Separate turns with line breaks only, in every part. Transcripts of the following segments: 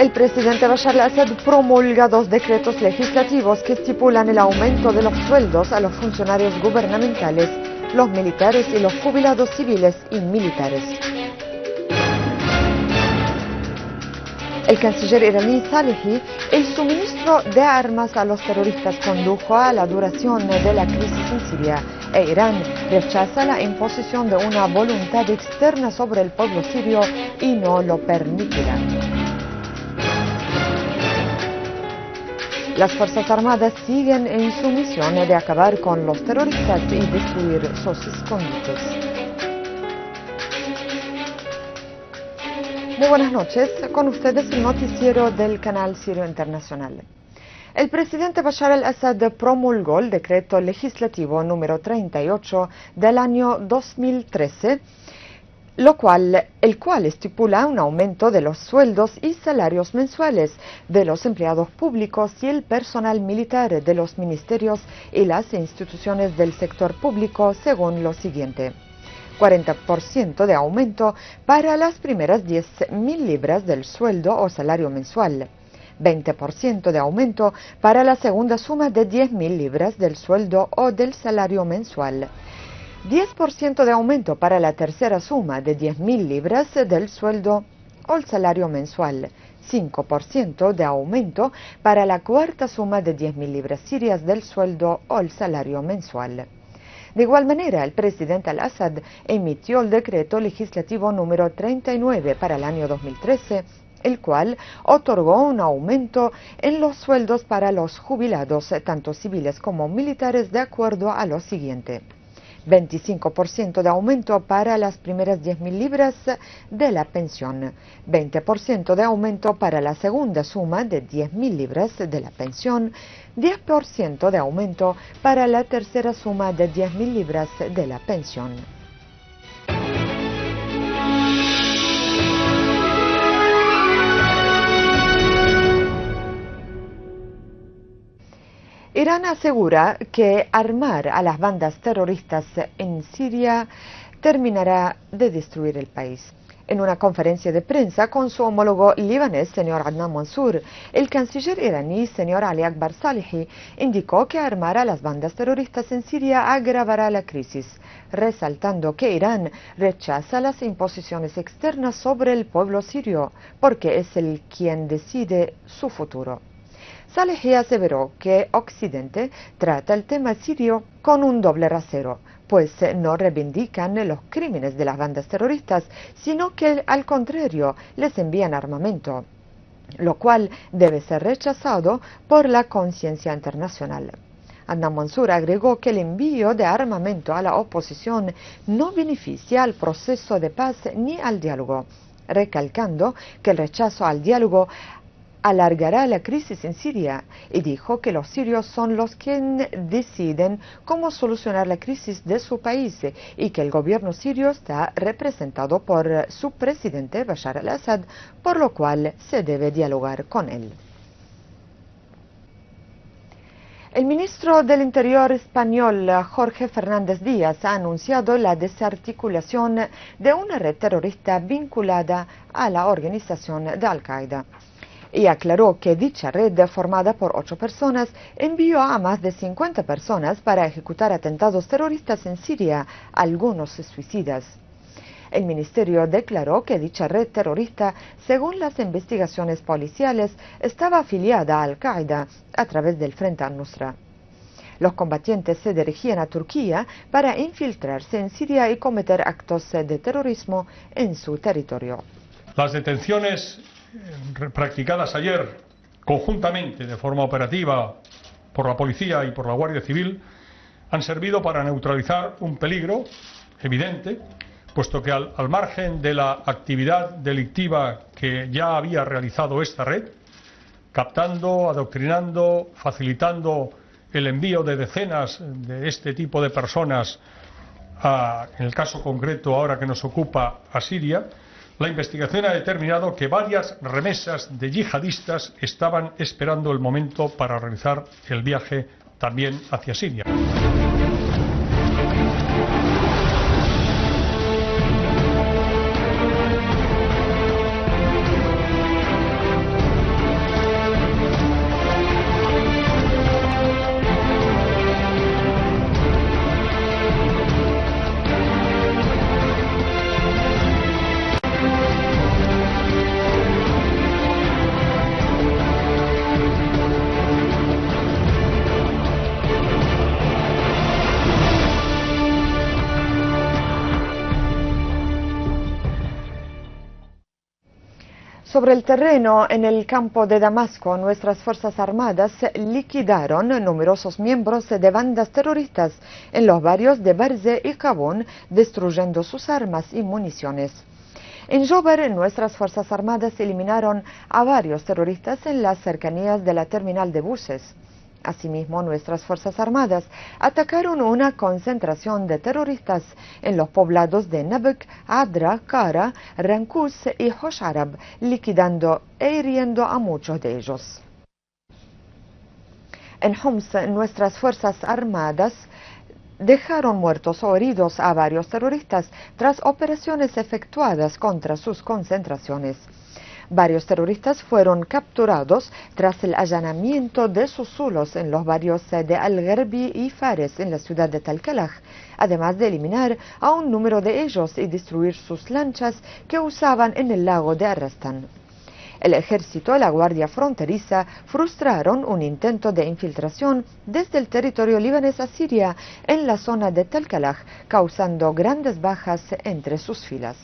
El presidente Bashar al-Assad promulga 2 decretos legislativos que estipulan el aumento de los sueldos a los funcionarios gubernamentales, los militares y los jubilados civiles y militares. El canciller iraní Salehi, el suministro de armas a los terroristas condujo a la duración de la crisis en Siria e Irán rechaza la imposición de una voluntad externa sobre el pueblo sirio y no lo permitirá. Las Fuerzas Armadas siguen en su misión de acabar con los terroristas y destruir sus escondites. Muy buenas noches, con ustedes el noticiero del canal Sirio Internacional. El presidente Bashar al-Assad promulgó el decreto legislativo número 38 del año 2013, el cual estipula un aumento de los sueldos y salarios mensuales de los empleados públicos y el personal militar de los ministerios y las instituciones del sector público según lo siguiente: 40% de aumento para las primeras 10.000 libras del sueldo o salario mensual, 20% de aumento para la segunda suma de 10.000 libras del sueldo o del salario mensual, 10% de aumento para la tercera suma de 10.000 libras del sueldo o el salario mensual, 5% de aumento para la cuarta suma de 10.000 libras sirias del sueldo o el salario mensual. De igual manera, el presidente al-Assad emitió el decreto legislativo número 39 para el año 2013, el cual otorgó un aumento en los sueldos para los jubilados, tanto civiles como militares, de acuerdo a lo siguiente: 25% de aumento para las primeras 10.000 libras de la pensión, 20% de aumento para la segunda suma de 10.000 libras de la pensión, 10% de aumento para la tercera suma de 10.000 libras de la pensión. Irán asegura que armar a las bandas terroristas en Siria terminará de destruir el país. En una conferencia de prensa con su homólogo libanés, señor Adnan Mansour, el canciller iraní, señor Ali Akbar Salehi, indicó que armar a las bandas terroristas en Siria agravará la crisis, resaltando que Irán rechaza las imposiciones externas sobre el pueblo sirio, porque es él quien decide su futuro. Salehi aseveró que Occidente trata el tema sirio con un doble rasero, pues no reivindican los crímenes de las bandas terroristas, sino que al contrario les envían armamento, lo cual debe ser rechazado por la conciencia internacional. Adnan Mansour agregó que el envío de armamento a la oposición no beneficia al proceso de paz ni al diálogo, recalcando que el rechazo al diálogo alargará la crisis en Siria, y dijo que los sirios son los que deciden cómo solucionar la crisis de su país y que el gobierno sirio está representado por su presidente Bashar al-Assad, por lo cual se debe dialogar con él. El ministro del Interior español, Jorge Fernández Díaz, ha anunciado la desarticulación de una red terrorista vinculada a la organización de Al-Qaeda, y aclaró que dicha red, formada por 8 personas, envió a más de 50 personas para ejecutar atentados terroristas en Siria, algunos suicidas. El ministerio declaró que dicha red terrorista, según las investigaciones policiales, estaba afiliada a Al-Qaeda a través del Frente al-Nusra. Los combatientes se dirigían a Turquía para infiltrarse en Siria y cometer actos de terrorismo en su territorio.
Las detenciones practicadas ayer conjuntamente de forma operativa por la policía y por la Guardia Civil han servido para neutralizar un peligro evidente, puesto que al margen de la actividad delictiva que ya había realizado esta red, captando, adoctrinando, facilitando el envío de decenas de este tipo de personas en el caso concreto ahora que nos ocupa a Siria, la investigación ha determinado que varias remesas de yihadistas estaban esperando el momento para realizar el viaje también hacia Siria.
Sobre el terreno, en el campo de Damasco, nuestras Fuerzas Armadas liquidaron numerosos miembros de bandas terroristas en los barrios de Barze y Kabón, destruyendo sus armas y municiones. En Jober, nuestras Fuerzas Armadas eliminaron a varios terroristas en las cercanías de la terminal de buses. Asimismo, nuestras Fuerzas Armadas atacaron una concentración de terroristas en los poblados de Nabek, Adra, Kara, Rankus y Hosh Arab, liquidando e hiriendo a muchos de ellos. En Homs, nuestras Fuerzas Armadas dejaron muertos o heridos a varios terroristas tras operaciones efectuadas contra sus concentraciones. Varios terroristas fueron capturados tras el allanamiento de sus zulos en los barrios de Al-Gharbi y Fares en la ciudad de Talkalaj, además de eliminar a un número de ellos y destruir sus lanchas que usaban en el lago de Arrastan. El ejército y la guardia fronteriza frustraron un intento de infiltración desde el territorio libanés a Siria en la zona de Talkalaj, causando grandes bajas entre sus filas.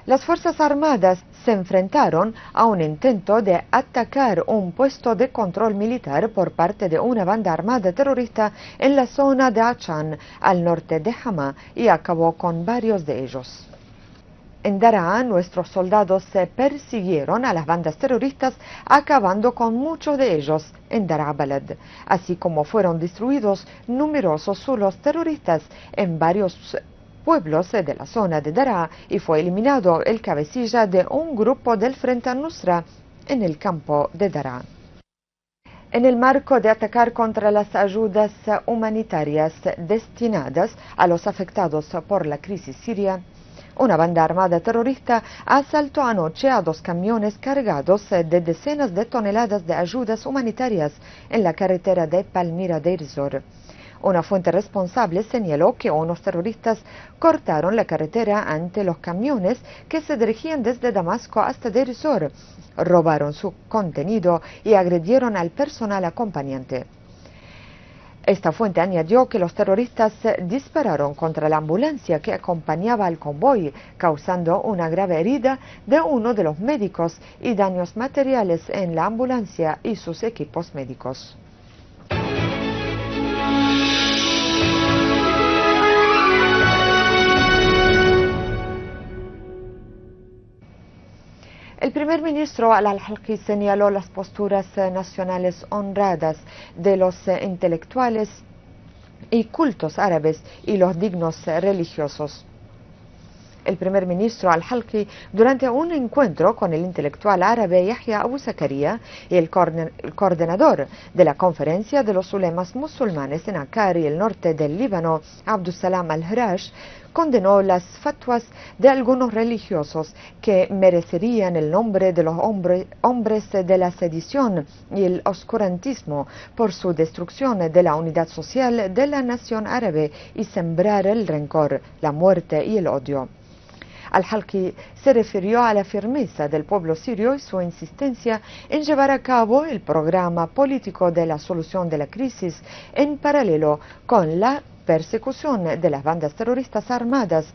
Las Fuerzas Armadas se enfrentaron a un intento de atacar un puesto de control militar por parte de una banda armada terrorista en la zona de Achan, al norte de Hama, y acabó con varios de ellos. En Daraa, nuestros soldados persiguieron a las bandas terroristas, acabando con muchos de ellos en Daraa Balad, así como fueron destruidos numerosos zulos terroristas en varios pueblos de la zona de Daraa, y fue eliminado el cabecilla de un grupo del Frente al-Nusra en el campo de Daraa. En el marco de atacar contra las ayudas humanitarias destinadas a los afectados por la crisis siria, una banda armada terrorista asaltó anoche a 2 camiones cargados de decenas de toneladas de ayudas humanitarias en la carretera de Palmira Deir Zor. Una fuente responsable señaló que unos terroristas cortaron la carretera ante los camiones que se dirigían desde Damasco hasta Deir Zor, robaron su contenido y agredieron al personal acompañante. Esta fuente añadió que los terroristas dispararon contra la ambulancia que acompañaba al convoy, causando una grave herida de uno de los médicos y daños materiales en la ambulancia y sus equipos médicos. El primer ministro Al-Halqi señaló las posturas nacionales honradas de los intelectuales y cultos árabes y los dignos religiosos. El primer ministro Al-Halqi, durante un encuentro con el intelectual árabe Yahya Abu Zakaria y el coordinador de la Conferencia de los Ulemas Musulmanes en Akkar y el norte del Líbano, Abdussalam Al-Harash, condenó las fatwas de algunos religiosos que merecerían el nombre de los hombres de la sedición y el oscurantismo por su destrucción de la unidad social de la nación árabe y sembrar el rencor, la muerte y el odio. Al-Halqi se refirió a la firmeza del pueblo sirio y su insistencia en llevar a cabo el programa político de la solución de la crisis en paralelo con la persecución de las bandas terroristas armadas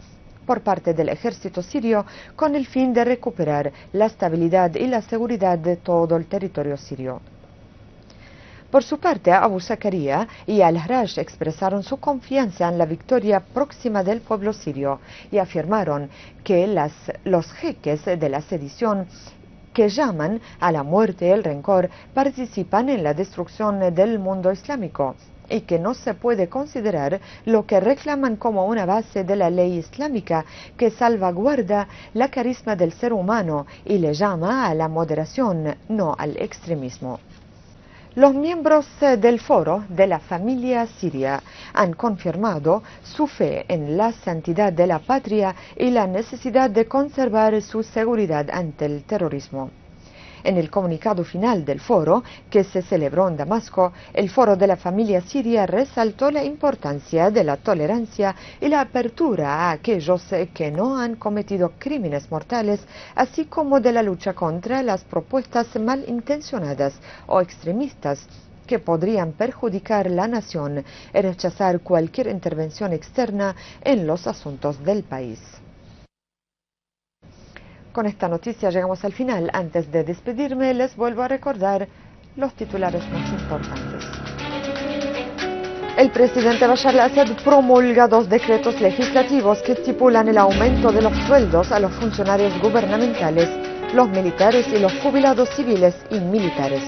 por parte del ejército sirio con el fin de recuperar la estabilidad y la seguridad de todo el territorio sirio. Por su parte, Abu Zakaria y Al-Harash expresaron su confianza en la victoria próxima del pueblo sirio y afirmaron que los jeques de la sedición que llaman a la muerte y el rencor participan en la destrucción del mundo islámico y que no se puede considerar lo que reclaman como una base de la ley islámica que salvaguarda la carisma del ser humano y le llama a la moderación, no al extremismo. Los miembros del Foro de la Familia Siria han confirmado su fe en la santidad de la patria y la necesidad de conservar su seguridad ante el terrorismo. En el comunicado final del foro, que se celebró en Damasco, el Foro de la Familia Siria resaltó la importancia de la tolerancia y la apertura a aquellos que no han cometido crímenes mortales, así como de la lucha contra las propuestas malintencionadas o extremistas que podrían perjudicar la nación y rechazar cualquier intervención externa en los asuntos del país. Con esta noticia llegamos al final. Antes de despedirme, les vuelvo a recordar los titulares más importantes. El presidente Bashar al-Assad promulga 2 decretos legislativos que estipulan el aumento de los sueldos a los funcionarios gubernamentales, los militares y los jubilados civiles y militares.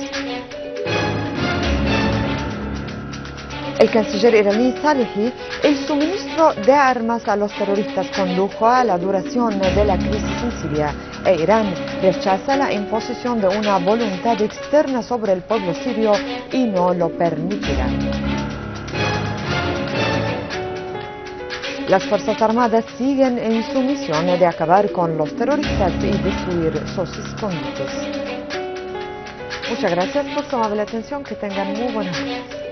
El canciller iraní Salehi, el suministro de armas a los terroristas condujo a la duración de la crisis en Siria e Irán rechaza la imposición de una voluntad externa sobre el pueblo sirio y no lo permitirá. Las Fuerzas Armadas siguen en su misión de acabar con los terroristas y destruir sus escondites. Muchas gracias por su amable atención. Que tengan muy buenas noches.